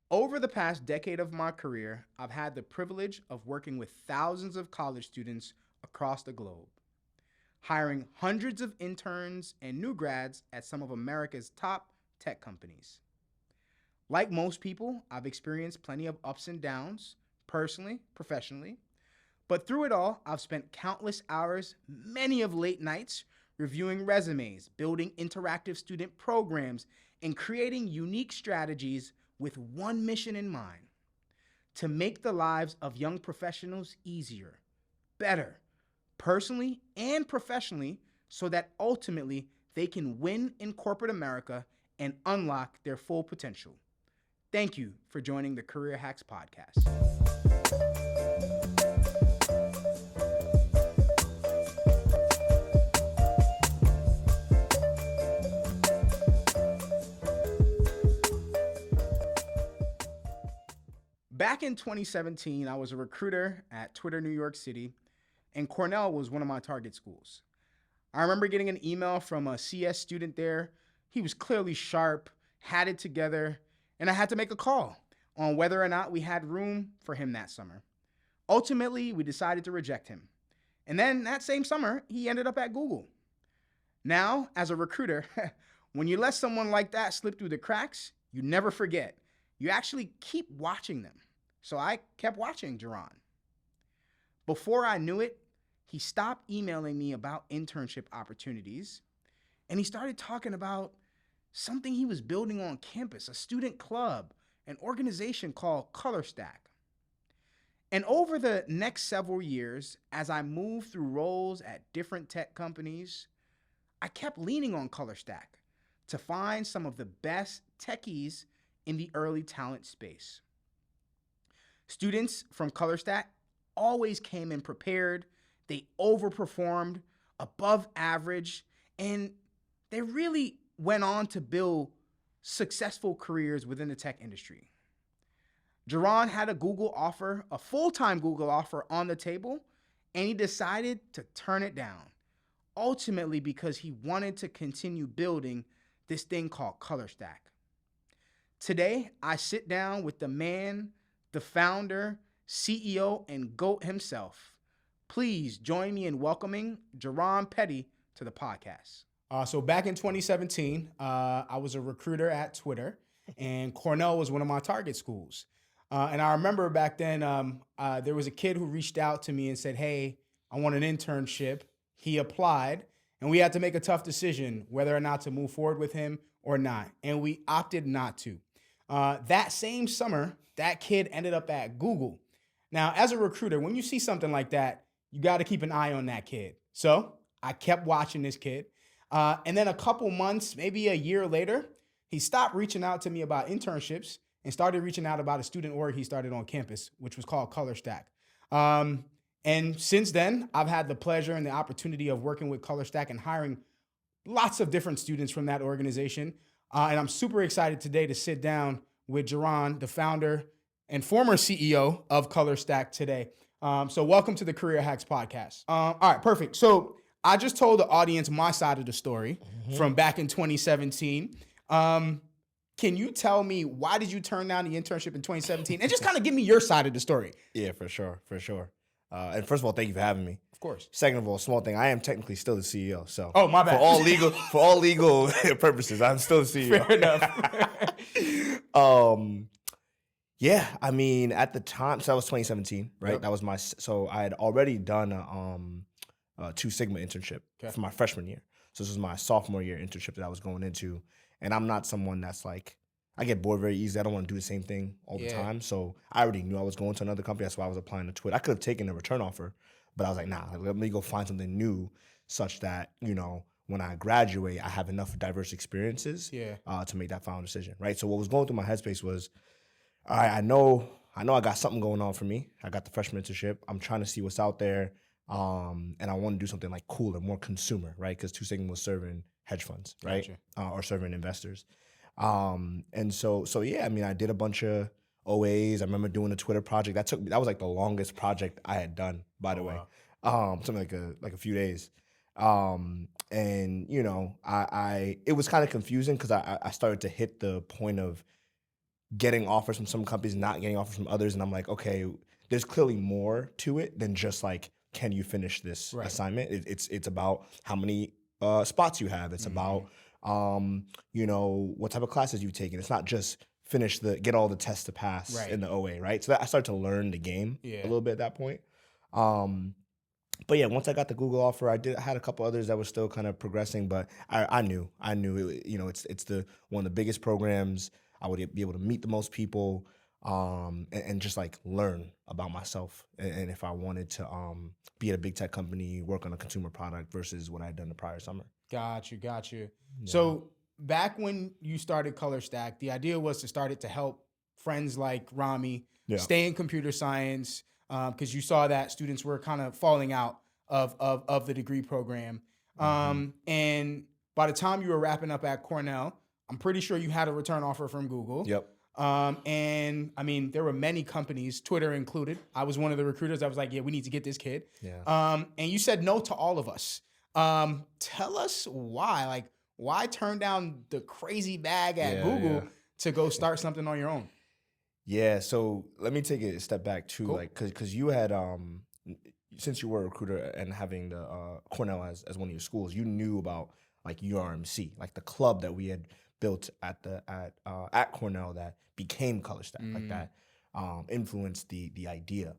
Over the past decade of my career, I've had the privilege of working with thousands of college students across the globe, hiring hundreds of interns and new grads at some of America's top tech companies. Like most people, I've experienced plenty of ups and downs, personally, professionally, but through it all, I've spent countless hours, many of late nights, reviewing resumes, building interactive student programs, and creating unique strategies with one mission in mind: to make the lives of young professionals easier, better, personally and professionally, so that ultimately they can win in corporate America and unlock their full potential. Thank you for joining the Career Hacks podcast. Back in 2017, I was a recruiter at Twitter New York City, and Cornell was one of my target schools. I remember getting an email from a CS student there. He was clearly sharp, had it together, and I had to make a call on whether or not we had room for him that summer. Ultimately, we decided to reject him. And then that same summer, he ended up at Google. Now, as a recruiter, when you let someone like that slip through the cracks, you never forget. You actually keep watching them. So I kept watching Jaron. Before I knew it, he stopped emailing me about internship opportunities, and he started talking about something he was building on campus, a student club, an organization called ColorStack. And over the next several years, as I moved through roles at different tech companies, I kept leaning on ColorStack to find some of the best techies in the early talent space. Students from ColorStack always came in prepared, they overperformed, above average, and they really went on to build successful careers within the tech industry. Jaron had a Google offer, a full-time Google offer on the table, and he decided to turn it down, ultimately because he wanted to continue building this thing called ColorStack. Today, I sit down with the man, the founder, CEO, and GOAT himself. Please join me in welcoming Jaron Petty to the podcast. So back in 2017, I was a recruiter at Twitter, and Cornell was one of my target schools. And I remember back then, there was a kid who reached out to me and said, "Hey, I want an internship." He applied, and we had to make a tough decision whether or not to move forward with him or not. And we opted not to. That same summer, that kid ended up at Google. Now, as a recruiter, when you see something like that, you got to keep an eye on that kid. So I kept watching this kid. And then a couple months, maybe a year later, he stopped reaching out to me about internships and started reaching out about a student org he started on campus, which was called ColorStack. And since then, I've had the pleasure and the opportunity of working with ColorStack and hiring lots of different students from that organization. And I'm super excited today to sit down with Jaron, the founder and former CEO of ColorStack today. So welcome to the Career Hacks podcast. All right, perfect. So I just told the audience my side of the story from back in 2017. Can you tell me, why did you turn down the internship in 2017? And just kind of give me your side of the story. Yeah, for sure. And first of all, thank you for having me. Of course. Second of all, small thing, I am technically still the CEO. So Oh, my bad. For all legal purposes, I'm still the CEO. Fair enough. Yeah, I mean, at the time, so that was 2017, right? Yep. That was so I had already done a Two Sigma internship for my freshman year. So this was my sophomore year internship that I was going into. And I'm not someone that's like, I get bored very easily. I don't want to do the same thing all the time. So I already knew I was going to another company. That's why I was applying to Twitter. I could have taken a return offer, but I was like, nah, let me go find something new such that, when I graduate, I have enough diverse experiences to make that final decision, right? So what was going through my headspace was, all right, I know I got something going on for me. I got the freshman internship. I'm trying to see what's out there. And I want to do something like cooler, more consumer, right? Because Two Sigma was serving hedge funds, right? Gotcha. Or serving investors. And so yeah, I mean, I did a bunch of OAs. I remember doing a Twitter project. That was like the longest project I had done, by the way. Wow. Something like a few days. And it was kind of confusing because I started to hit the point of getting offers from some companies, not getting offers from others. And I'm like, okay, there's clearly more to it than just like, can you finish this assignment? It's about how many spots you have. It's about, what type of classes you've taken. It's not just get all the tests to pass in the OA, right? So I started to learn the game a little bit at that point. But yeah, once I got the Google offer, I had a couple others that were still kind of progressing, but I knew it, it's one of the biggest programs. I would be able to meet the most people, and just like learn about myself and if I wanted to be at a big tech company, work on a consumer product versus what I had done the prior summer. Got you. Yeah. So back when you started ColorStack, the idea was to start it to help friends like Rami stay in computer science, because you saw that students were kind of falling out of the degree program. And by the time you were wrapping up at Cornell, I'm pretty sure you had a return offer from Google. Yep. And I mean, there were many companies, Twitter included. I was one of the recruiters. I was like, yeah, we need to get this kid. Yeah. And you said no to all of us. Tell us why. Like, why turn down the crazy bag at Google to go start something on your own? Yeah. So let me take it a step back too, like, because you had since you were a recruiter and having the Cornell as one of your schools, you knew about like URMC, like the club that we had built at Cornell that became ColorStack, like that influenced the idea.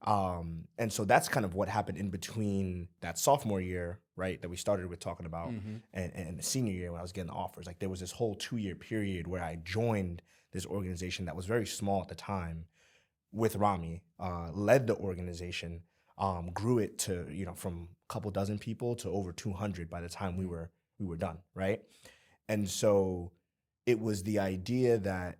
And so that's kind of what happened in between that sophomore year, right, that we started with talking about, and the senior year when I was getting the offers. Like there was this whole 2-year period where I joined this organization that was very small at the time with Rami, led the organization, grew it to, from a couple dozen people to over 200 by the time we were done, right? And so it was the idea that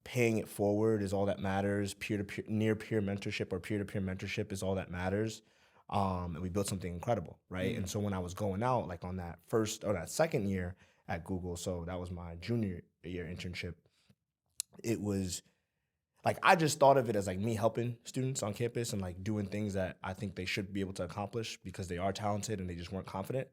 paying it forward is all that matters. Peer-to-peer, near-peer mentorship or peer-to-peer mentorship is all that matters. And we built something incredible, right? And so when I was going out, like on that second year at Google, so that was my junior year internship, it was like I just thought of it as like me helping students on campus and like doing things that I think they should be able to accomplish because they are talented and they just weren't confident.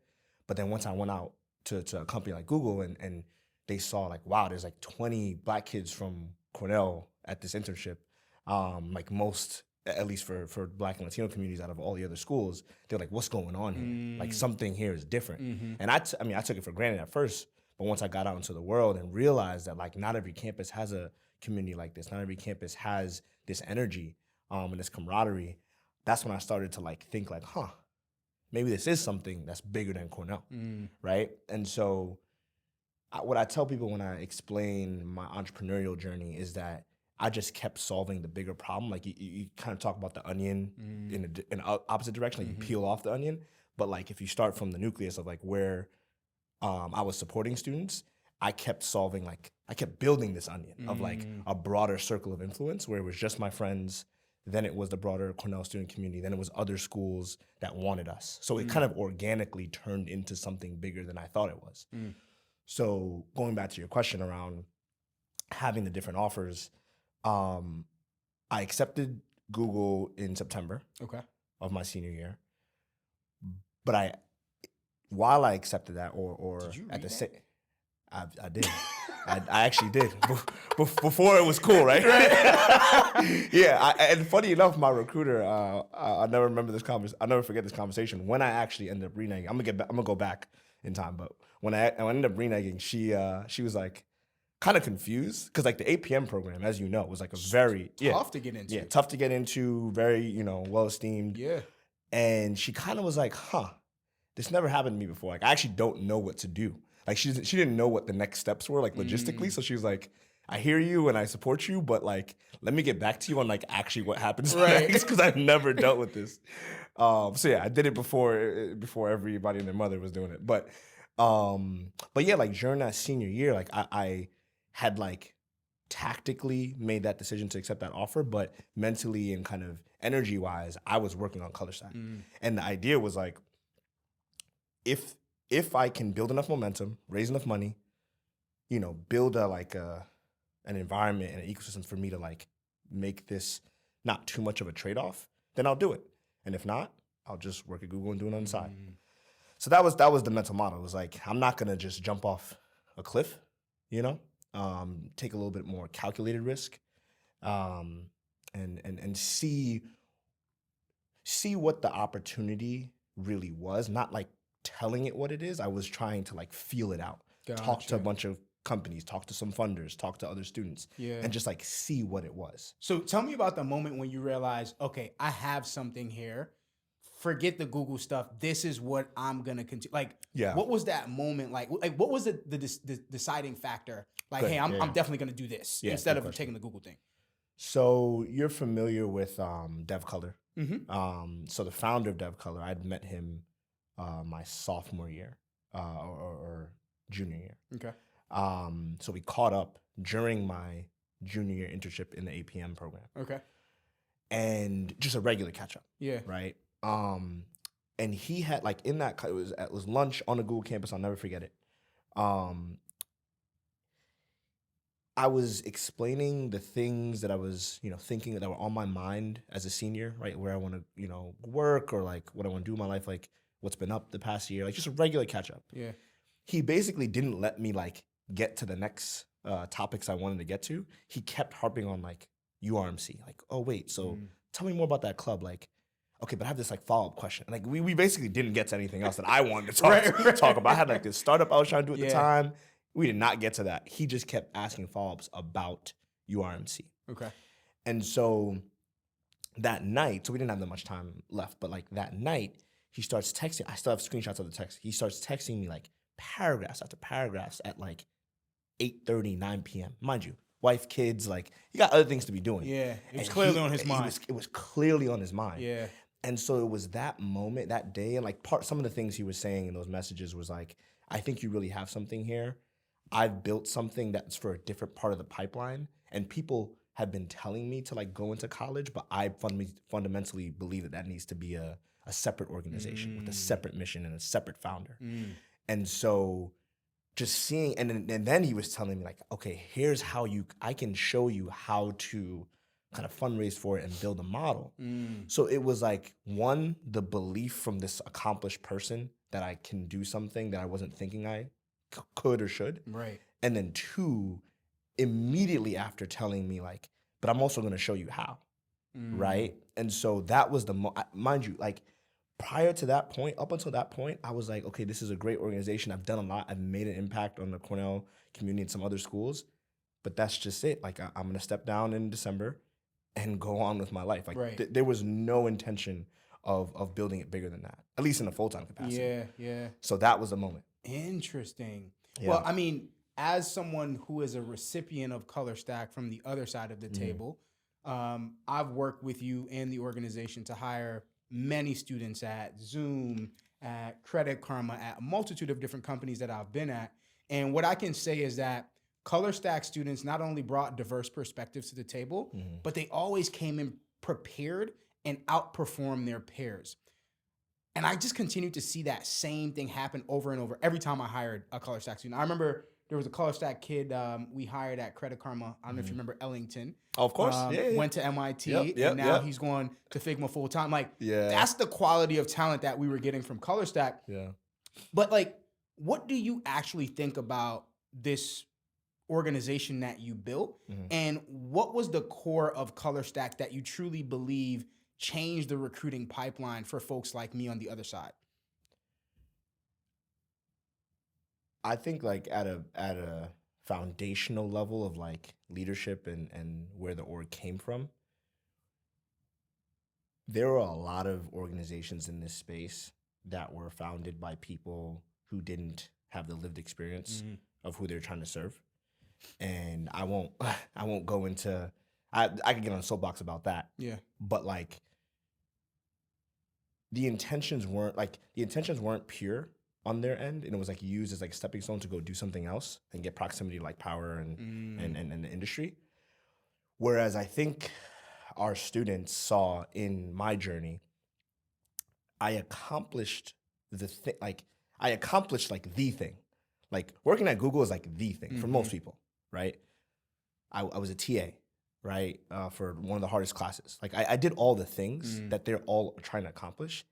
But then once I went out to a company like Google and they saw like, wow, there's like 20 Black kids from Cornell at this internship, like most, at least for Black and Latino communities out of all the other schools, they're like, what's going on here? Like something here is different. And I took it for granted at first, but once I got out into the world and realized that like not every campus has a community like this, not every campus has this energy and this camaraderie, that's when I started to like think like, maybe this is something that's bigger than Cornell, right? And so what I tell people when I explain my entrepreneurial journey is that I just kept solving the bigger problem. Like you kind of talk about the onion in an opposite direction, like you peel off the onion. But like if you start from the nucleus of like where I was supporting students, I kept building this onion of like a broader circle of influence where it was just my friends, then it was the broader Cornell student community, then it was other schools that wanted us. So it kind of organically turned into something bigger than I thought it was. So going back to your question around having the different offers, I accepted Google in September of my senior year. But while I accepted that, or at the same, I did. I actually did before it was cool, right? Yeah, and funny enough, my recruiter, I never remember this I never forget this conversation. When I actually ended up reneging, I'm gonna go back in time, but when I ended up reneging, she was like kind of confused because like the APM program, as you know, was like a very tough to get into. Yeah, tough to get into, very well esteemed. Yeah, and she kind of was like, this never happened to me before. Like I actually don't know what to do. Like she didn't know what the next steps were, like logistically. So she was like, I hear you and I support you, but like, let me get back to you on like actually what happens next because I've never dealt with this. So yeah, I did it before everybody and their mother was doing it. But yeah, like during that senior year, like I had like tactically made that decision to accept that offer, but mentally and kind of energy wise, I was working on ColorStack. And the idea was like, if I can build enough momentum, raise enough money, build an environment and an ecosystem for me to like make this not too much of a trade-off, then I'll do it. And if not, I'll just work at Google and do it on the side. So that was the mental model. It was like, I'm not gonna just jump off a cliff, take a little bit more calculated risk, and see what the opportunity really was. Not like telling it what it is. I was trying to like feel it out. Talk to a Gotcha. bunch of companies, talk to some funders, talk to other students, Yeah. and just like see what it was. So tell me about the moment when you realize, okay, I have something here. Forget the Google stuff. This is what I'm gonna continue. Like, Yeah. what was that moment like? Like, what was the deciding factor? Like, Good. hey, I'm Yeah. definitely gonna do this Yeah, instead good of question. taking the Google thing. So you're familiar with DevColor. Mm-hmm. So the founder of DevColor, I'd met him my sophomore year or junior year. Okay. So we caught up during my junior year internship in the APM program, Okay. and just a regular catch up, Yeah. right? And he had like in that it was lunch on the Google campus. I'll never forget it. I was explaining the things that I was, thinking that were on my mind as a senior, right? Where I want to, work, or like what I want to do in my life, like what's been up the past year, like just a regular catch up. Yeah. He basically didn't let me like get to the next topics I wanted to get to. He kept harping on like URMC, like, oh wait, so tell me more about that club, like. Okay, but I have this like follow-up question. Like we basically didn't get to anything else that I wanted to talk about. I had like this startup I was trying to do at the time. We did not get to that. He just kept asking follow-ups about URMC. Okay. And so that night, so we didn't have that much time left, but like that night, he starts texting. I still have screenshots of the text. He starts texting me like paragraphs after paragraphs at like 8:30, 9 p.m. Mind you, wife, kids, like you got other things to be doing. Yeah. It was clearly on his mind. It was clearly on his mind. Yeah. And so it was that moment, that day, and like some of the things he was saying in those messages was like, I think you really have something here. I've built something that's for a different part of the pipeline, and people have been telling me to like go into college, but I fundamentally believe that needs to be a separate organization with a separate mission and a separate founder. And so just seeing, and then he was telling me like, okay, here's how I can show you how to kind of fundraise for it and build a model. So it was like, one, the belief from this accomplished person that I can do something that I wasn't thinking I could or should. Right. And then two, immediately after telling me like, but I'm also going to show you how. Right. And so that was mind you, like prior to that point, up until that point, I was like, okay, this is a great organization. I've done a lot. I've made an impact on the Cornell community and some other schools, but that's just it. Like I'm going to step down in December and go on with my life. Like there was no intention of building it bigger than that, at least in a full-time capacity. Yeah, yeah. So that was the moment. Interesting. Yeah. Well, I mean, as someone who is a recipient of ColorStack from the other side of the table, I've worked with you and the organization to hire many students at Zoom, at Credit Karma, at a multitude of different companies that I've been at. And what I can say is that ColorStack students not only brought diverse perspectives to the table, but they always came in prepared and outperformed their peers. And I just continued to see that same thing happen over and over every time I hired a ColorStack student. I remember there was a ColorStack kid we hired at Credit Karma. I don't know if you remember Ellington. Oh, of course. Went to MIT, and now he's going to Figma full time. Like, that's the quality of talent that we were getting from ColorStack. Yeah. But like, what do you actually think about this organization that you built? And what was the core of ColorStack that you truly believe changed the recruiting pipeline for folks like me on the other side? I think like at a foundational level of like leadership and where the org came from, there are a lot of organizations in this space that were founded by people who didn't have the lived experience of who they're trying to serve. And I won't go into, I could get on a soapbox about that. Yeah. But like the intentions weren't pure on their end, and it was like used as like a stepping stone to go do something else and get proximity to like power and the industry. Whereas I think our students saw in my journey, I accomplished the thing. Like the thing. Like working at Google is like the thing for most people, right? I was a TA, right, for one of the hardest classes. Like I did all the things that they're all trying to accomplish,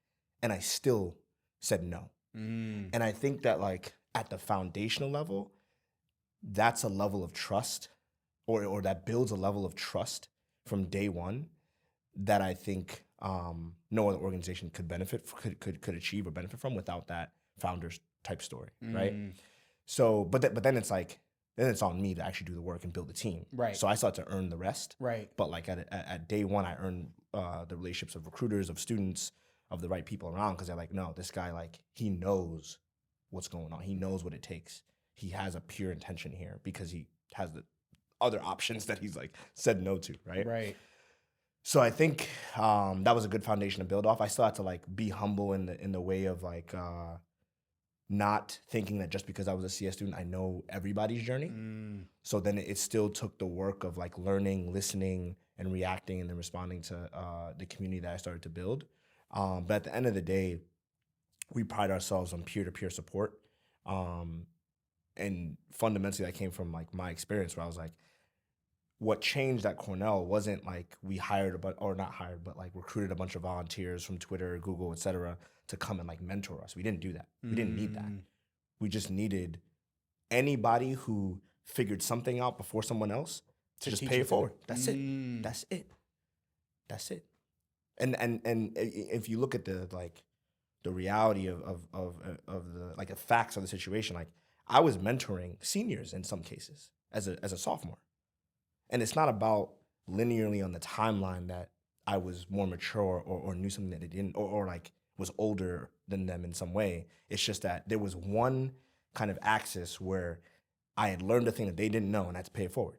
and I still said no. And I think that like at the foundational level, that's a level of trust, or that builds a level of trust from day one that I think no other organization could achieve or benefit from without that founders type story, right? So, but then it's like, then it's on me to actually do the work and build the team. Right. So I start to earn the rest. Right. But like at day one, I earn the relationships of recruiters, of students, of the right people around, because they're like, no, this guy, like, he knows what's going on. He knows what it takes. He has a pure intention here because he has the other options that he's like said no to, right? Right. So I think that was a good foundation to build off. I still had to like be humble in the way of like not thinking that just because I was a CS student, I know everybody's journey. So then it still took the work of like learning, listening, and reacting, and then responding to the community that I started to build. But at the end of the day, we pride ourselves on peer-to-peer support. And fundamentally, that came from like my experience, where I was like, what changed at Cornell wasn't like we hired but like recruited a bunch of volunteers from Twitter, Google, et cetera, to come and like mentor us. We didn't do that. We didn't need that. We just needed anybody who figured something out before someone else to just pay it forward. That's it. That's it. That's it. And if you look at the like the reality of the like the facts of the situation, like I was mentoring seniors in some cases as a sophomore. And it's not about linearly on the timeline that I was more mature or knew something that they didn't, or like was older than them in some way. It's just that there was one kind of axis where I had learned a thing that they didn't know, and I had to pay it forward.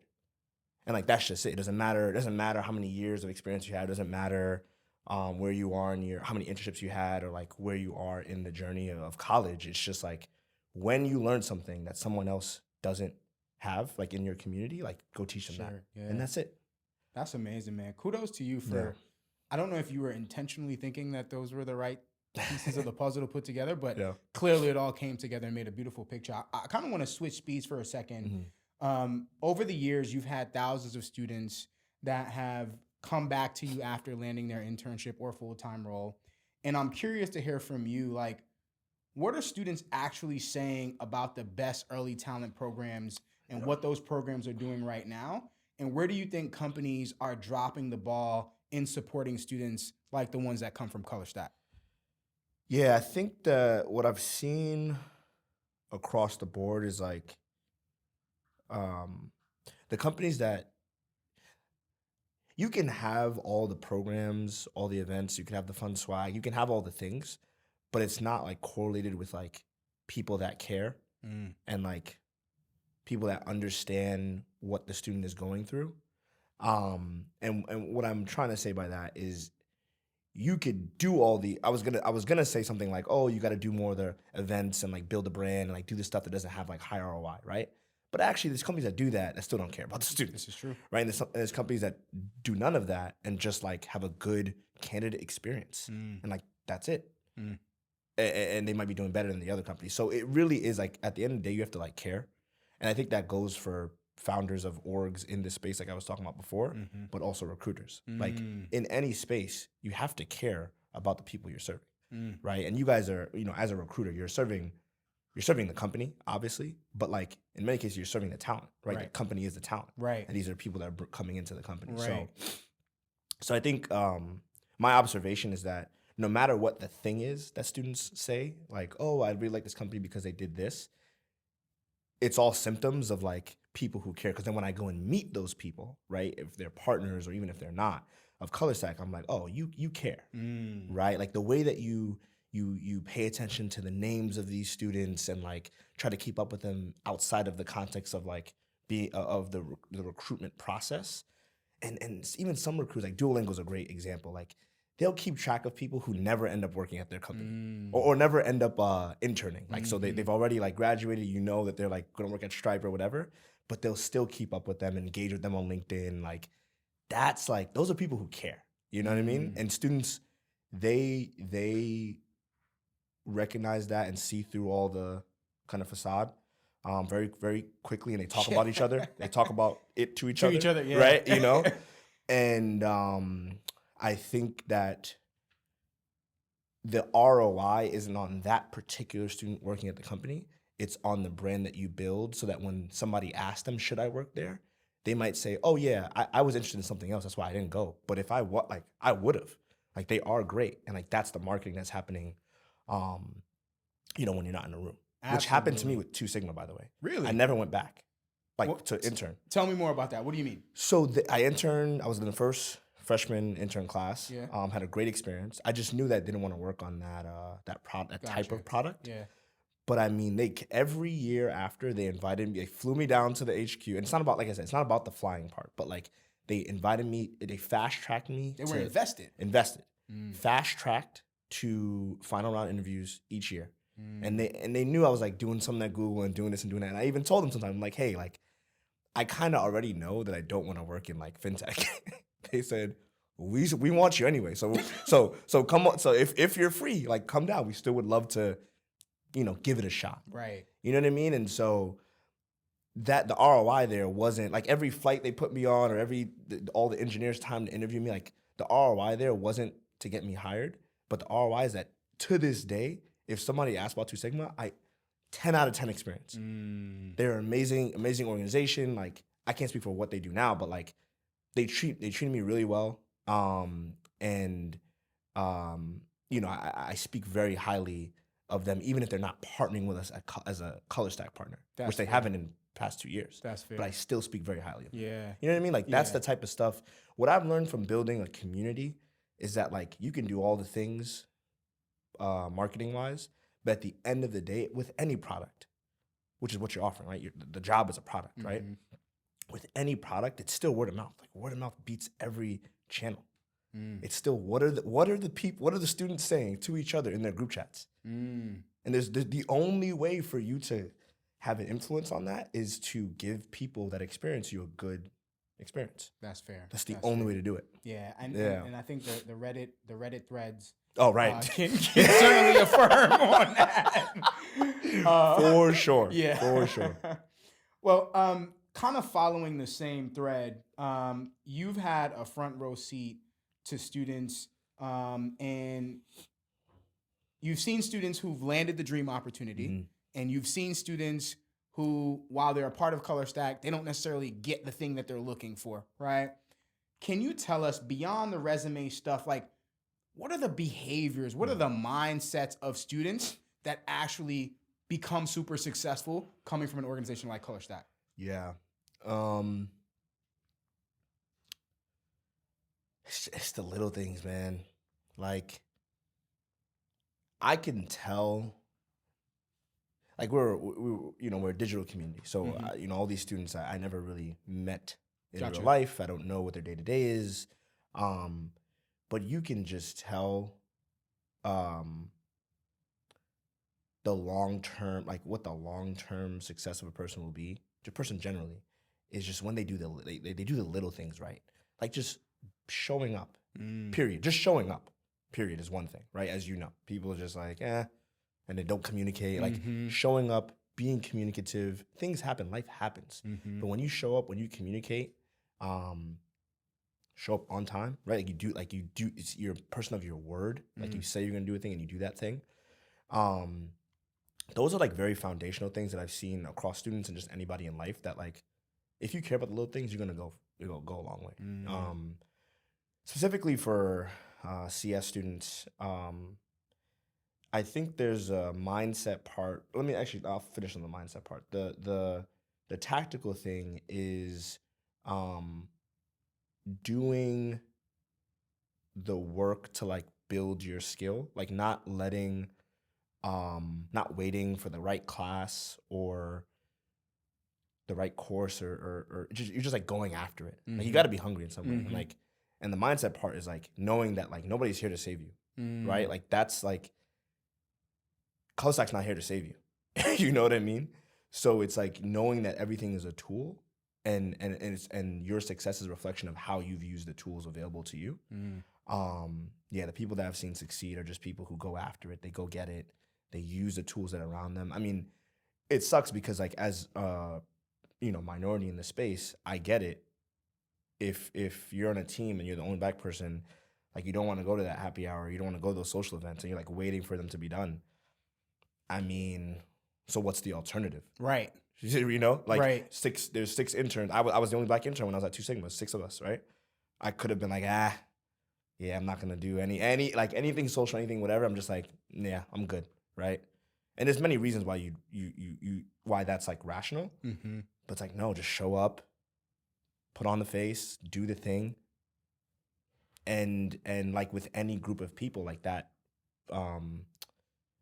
And like that's just it. It doesn't matter how many years of experience you had. It doesn't matter where you are in how many internships you had, or like where you are in the journey of college. It's just like when you learn something that someone else doesn't have, like in your community, like go teach them that. Yeah. And that's it. That's amazing, man. Kudos to you for, I don't know if you were intentionally thinking that those were the right pieces of the puzzle to put together, but clearly it all came together and made a beautiful picture. I kind of want to switch speeds for a second. Over the years, you've had thousands of students that have come back to you after landing their internship or full-time role. And I'm curious to hear from you, like, what are students actually saying about the best early talent programs and what those programs are doing right now? And where do you think companies are dropping the ball in supporting students like the ones that come from ColorStack? Yeah, I think that what I've seen across the board is like the companies that you can have all the programs, all the events, you can have the fun swag, you can have all the things, but it's not like correlated with like people that care and like people that understand what the student is going through. And what I'm trying to say by that is you could do all the, I was gonna say something like, oh, you got to do more of the events and like build a brand and like do the stuff that doesn't have like high ROI, right? But actually, there's companies that do that still don't care about the students. This is true, right? And there's companies that do none of that and just like have a good candidate experience, and like that's it. And they might be doing better than the other companies. So it really is like at the end of the day, you have to like care, and I think that goes for founders of orgs in this space, like I was talking about before, but also recruiters. Like in any space, you have to care about the people you're serving, right? And you guys are, as a recruiter, you're serving the company, obviously, but like in many cases, you're serving the talent, right? The company is the talent, right? And these are people that are coming into the company. Right. So I think my observation is that no matter what the thing is that students say, like, oh, I really like this company because they did this, it's all symptoms of like people who care. Because then when I go and meet those people, right, if they're partners or even if they're not, of ColorStack, I'm like, oh, you care, right? Like the way that you pay attention to the names of these students and like try to keep up with them outside of the context of like of the recruitment process. And even some recruiters, like Duolingo is a great example. Like they'll keep track of people who never end up working at their company or never end up interning. Like so they've already like graduated, that they're like gonna work at Stripe or whatever, but they'll still keep up with them, engage with them on LinkedIn. Like that's like, those are people who care. You know what I mean? And students, they recognize that and see through all the kind of facade very, very quickly, and they talk about each other. They talk about it to each other, yeah. Right? And I think that the ROI isn't on that particular student working at the company. it's on the brand that you build, so that when somebody asks them, should I work there? They might say, oh yeah, I was interested in something else. That's why I didn't go. But if I I would have. Like, they are great. And like, that's the marketing that's happening, when you're not in the room. Absolutely. Which happened to me with Two Sigma, by the way. Really? I never went back, to intern. Tell me more about that. What do you mean? So I interned. I was in the first freshman intern class. Yeah. Had a great experience. I just knew that I didn't want to work on that type of product. Yeah. But I mean, every year after, they invited me. They flew me down to the HQ, and it's not about, like I said, it's not about the flying part, but like, they invited me. They fast tracked me. They were invested. Fast tracked to final round interviews each year. And they knew I was like doing something at Google and doing this and doing that. And I even told them sometimes, I'm like, hey, like, I kind of already know that I don't want to work in like fintech. They said, we want you anyway. So come on. So if you're free, like, come down. We still would love to, give it a shot. Right. You know what I mean? And so that the ROI there wasn't like every flight they put me on, or all the engineers' time to interview me. Like, the ROI there wasn't to get me hired, but the ROI is that to this day, if somebody asks about Two Sigma, 10 out of 10 experience. They're an amazing organization. Like, I can't speak for what they do now, but like, they treated me really well. I speak very highly of them, even if they're not partnering with us as a ColorStack partner, which they haven't in past 2 years. That's fair. But I still speak very highly of them. Yeah. You know what I mean? Like, that's the type of stuff. What I've learned from building a community is that, like, you can do all the things marketing wise, but at the end of the day, with any product, which is what you're offering, right? The job is a product, right? With any product, it's still word of mouth. Like, word of mouth beats every channel. It's still what are the students saying to each other in their group chats? And there's the only way for you to have an influence on that is to give people that experience you a good experience. That's fair. That's the only way to do it. Yeah, and I think the Reddit threads. Oh, right. Can certainly affirm on that. For sure. Yeah. For sure. Well, kind of following the same thread, you've had a front row seat to students, and you've seen students who've landed the dream opportunity, and you've seen students who, while they're a part of ColorStack, they don't necessarily get the thing that they're looking for, right? Can you tell us, beyond the resume stuff, like, what are the behaviors, what are the mindsets of students that actually become super successful coming from an organization like ColorStack? Yeah. It's the little things, man. Like, I can tell, like, we're a digital community. So, all these students I never really met in real life. I don't know what their day-to-day is. But you can just tell the long-term, like, what the long-term success of a person will be, a person generally, is just when they do they do the little things right. Like, just showing up, period. Just showing up, period, is one thing, right? As you know, people are just like, and they don't communicate. Like, showing up, being communicative, things happen, life happens. But when you show up, when you communicate, show up on time, right? You're a person of your word. Like, you say you're gonna do a thing and you do that thing. Those are like very foundational things that I've seen across students and just anybody in life, that like, if you care about the little things, you're gonna go a long way. Specifically for CS students, I think there's a mindset part. I'll finish on the mindset part. The tactical thing is doing the work to like build your skill, like not waiting for the right class or the right course, or you're just like going after it. Like, you got to be hungry in some way. And the mindset part is like knowing that like nobody's here to save you, right? Like, that's like, ColorStack's not here to save you. You know what I mean? So it's like knowing that everything is a tool, and your success is a reflection of how you've used the tools available to you. The people that I've seen succeed are just people who go after it. They go get it. They use the tools that are around them. I mean, it sucks because like, as minority in the space, I get it. If you're on a team and you're the only black person, like, you don't want to go to that happy hour, you don't want to go to those social events, and you're like waiting for them to be done. I mean, So what's the alternative? Right. You know, like Right. there's 6 interns. I was the only black intern when I was at 2 Sigma, 6 of us, right? I could have been like, yeah, I'm not gonna do like anything social, anything, whatever. I'm just like, yeah, I'm good, right? And there's many reasons why why that's like rational. Mm-hmm. But it's like, no, just show up, put on the face, do the thing. And like with any group of people like that,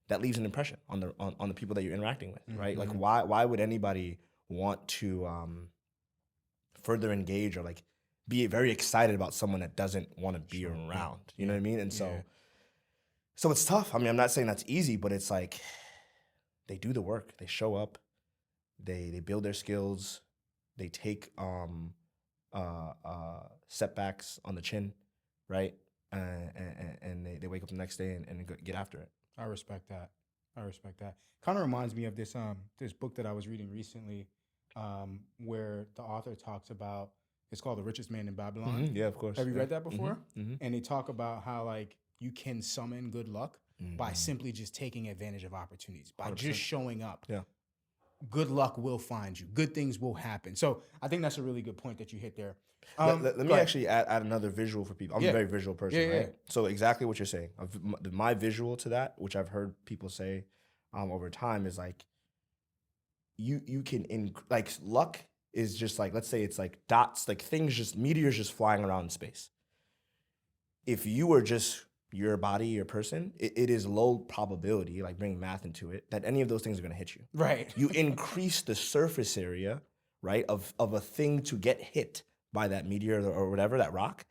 that leaves an impression on the people that you're interacting with, right? Like why would anybody want to further engage or like be very excited about someone that doesn't want to be around? You know what I mean? And so it's tough. I mean, I'm not saying that's easy, but it's like they do the work, they show up, they build their skills, they take setbacks on the chin, right? And they wake up the next day and get after it. I respect that. Kind of reminds me of this book that I was reading recently, where the author talks about, it's called The Richest Man in Babylon. Mm-hmm. Yeah, of course. Have you read that before? Mm-hmm. And they talk about how like you can summon good luck by simply just taking advantage of opportunities, by 100%. Just showing up. Yeah. Good luck will find you. Good things will happen. So I think that's a really good point that you hit there. Let me actually add another visual for people. I'm a very visual person, right? So exactly what you're saying. My visual to that, which I've heard people say over time, is like you can like luck is just like, let's say it's like dots, like meteors just flying around in space. If you are just your body, your person, it is low probability, like bringing math into it, that any of those things are going to hit you. Right. You increase the surface area, right, of a thing to get hit by that meteor or whatever, that rock,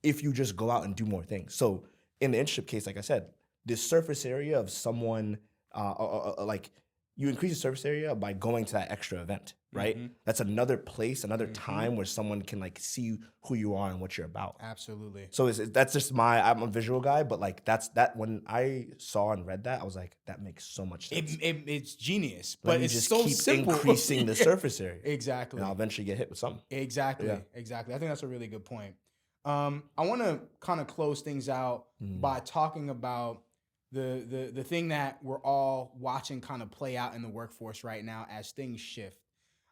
if you just go out and do more things. So in the internship case, like I said, the surface area of someone, like you increase the surface area by going to that extra event, right? Mm-hmm. That's another place, another time where someone can like see who you are and what you're about. Absolutely. So that's just I'm a visual guy, but like that when I saw and read that, I was like, that makes so much sense. It's genius, but it's just so keep simple. Increasing the surface area. Exactly. And I'll eventually get hit with something. Exactly. I think that's a really good point. I want to kind of close things out by talking about the thing that we're all watching kind of play out in the workforce right now as things shift.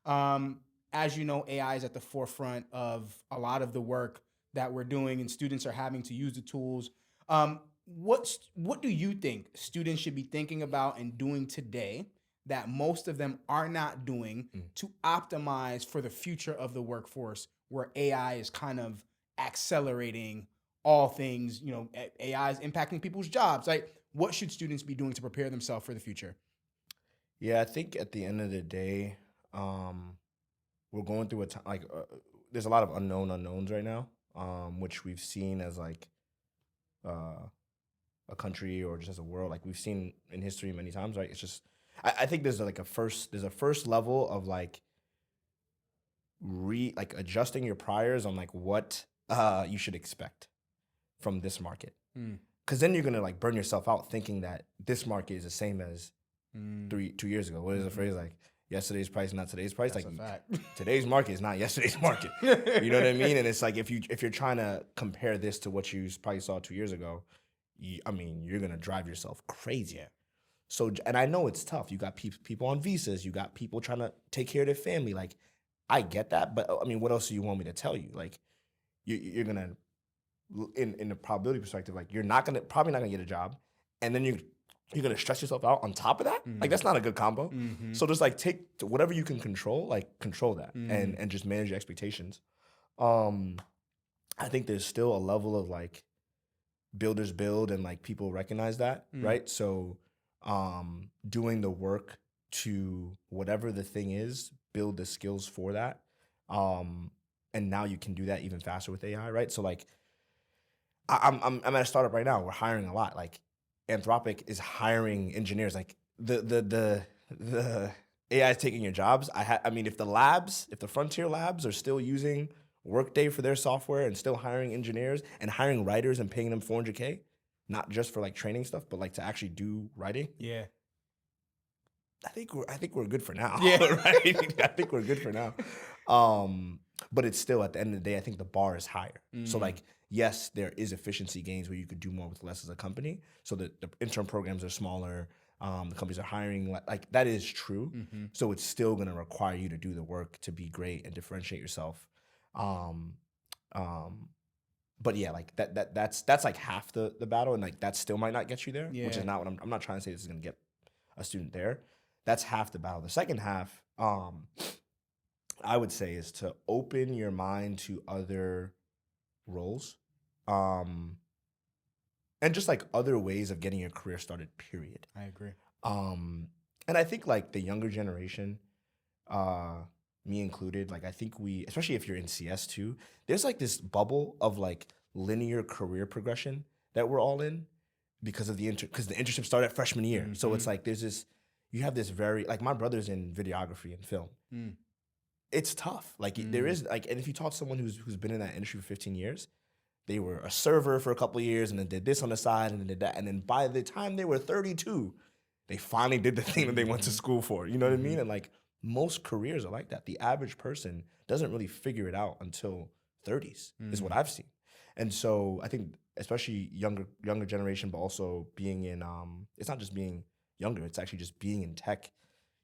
As you know, AI is at the forefront of a lot of the work that we're doing, and students are having to use the tools. What do you think students should be thinking about and doing today that most of them are not doing to optimize for the future of the workforce, where AI is kind of accelerating all things? You know, AI is impacting people's jobs. Like, what should students be doing to prepare themselves for the future? Yeah, I think at the end of the day, we're going through a time, like there's a lot of unknowns right now, which we've seen as like a country or just as a world, like we've seen in history many times, right? It's just, I think there's a first level of like adjusting your priors on like what you should expect from this market. Because then you're gonna like burn yourself out thinking that this market is the same as 2 years ago. What is the phrase, like yesterday's price, not today's price? That's like a fact. Today's market is not yesterday's market. You know what I mean? And it's like if you're trying to compare this to what you probably saw 2 years ago, you're gonna drive yourself crazy. Yeah. So, and I know it's tough. You got people on visas. You got people trying to take care of their family. Like, I get that, but I mean, what else do you want me to tell you? Like, you're gonna, in the probability perspective, like you're probably not gonna get a job, and then you're gonna stress yourself out on top of that. Like, that's not a good combo. So just like take whatever you can control, like control that, and just manage your expectations. I think there's still a level of like builders build, and like people recognize that, right? So doing the work to whatever the thing is, build the skills for that. And now you can do that even faster with AI, right? So like I'm at a startup right now. We're hiring a lot. Like Anthropic is hiring engineers. Like the AI is taking your jobs. I mean, if the frontier labs are still using Workday for their software and still hiring engineers and hiring writers and paying them $400K, not just for like training stuff, but like to actually do writing. Yeah. I think we're good for now. Yeah. Right? I think we're good for now. But it's still, at the end of the day, I think the bar is higher. So like, yes, there is efficiency gains where you could do more with less as a company. So the intern programs are smaller. The companies are hiring. Like that is true. So it's still going to require you to do the work to be great and differentiate yourself. But yeah, like that's like half the battle, and like that still might not get you there, which is not what I'm not trying to say this is going to get a student there. That's half the battle. The second half, I would say, is to open your mind to other roles, and just like other ways of getting your career started, period. I agree. And I think like the younger generation, me included, like I think we, especially if you're in CS too, there's like this bubble of like linear career progression that we're all in because of the internship started at freshman year. So it's like you have this very, like my brother's in videography and film. It's tough. Like there is like, and if you talk to someone who's been in that industry for 15 years, they were a server for a couple of years and then did this on the side and then did that. And then by the time they were 32, they finally did the thing that they went to school for. You know what I mean? And like most careers are like that. The average person doesn't really figure it out until 30s is what I've seen. And so I think especially younger generation, but also being in, it's not just being younger, it's actually just being in tech.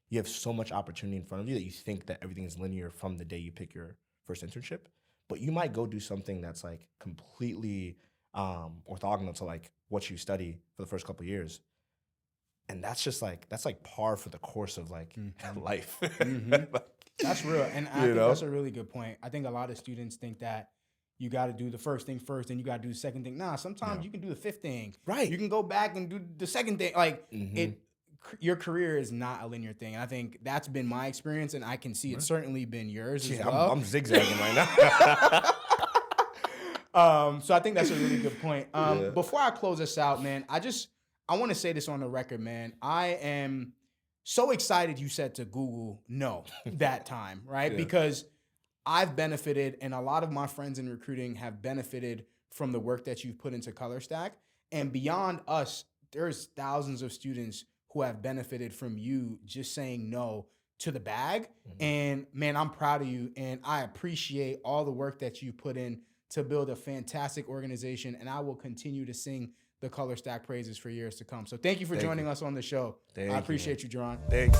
You have so much opportunity in front of you that you think that everything is linear from the day you pick your first internship. But you might go do something that's like completely orthogonal to like what you study for the first couple of years. And that's like par for the course of like life. That's real. And I think that's a really good point. I think a lot of students think that you got to do the first thing first and you got to do the second thing. Nah, sometimes you can do the fifth thing. Right. You can go back and do the second thing. Like your career is not a linear thing. And I think that's been my experience, and I can see it's certainly been yours as well. I'm zigzagging right now. So I think that's a really good point. Before I close this out, man, I want to say this on the record, man. I am so excited you said to Google no that time, right? Because I've benefited, and a lot of my friends in recruiting have benefited from the work that you've put into ColorStack. And beyond us, there's thousands of students who have benefited from you just saying no to the bag. And man, I'm proud of you, and I appreciate all the work that you put in to build a fantastic organization, and I will continue to sing the ColorStack praises for years to come. So thank you for joining us on the show. I appreciate you, Jerron. Thanks.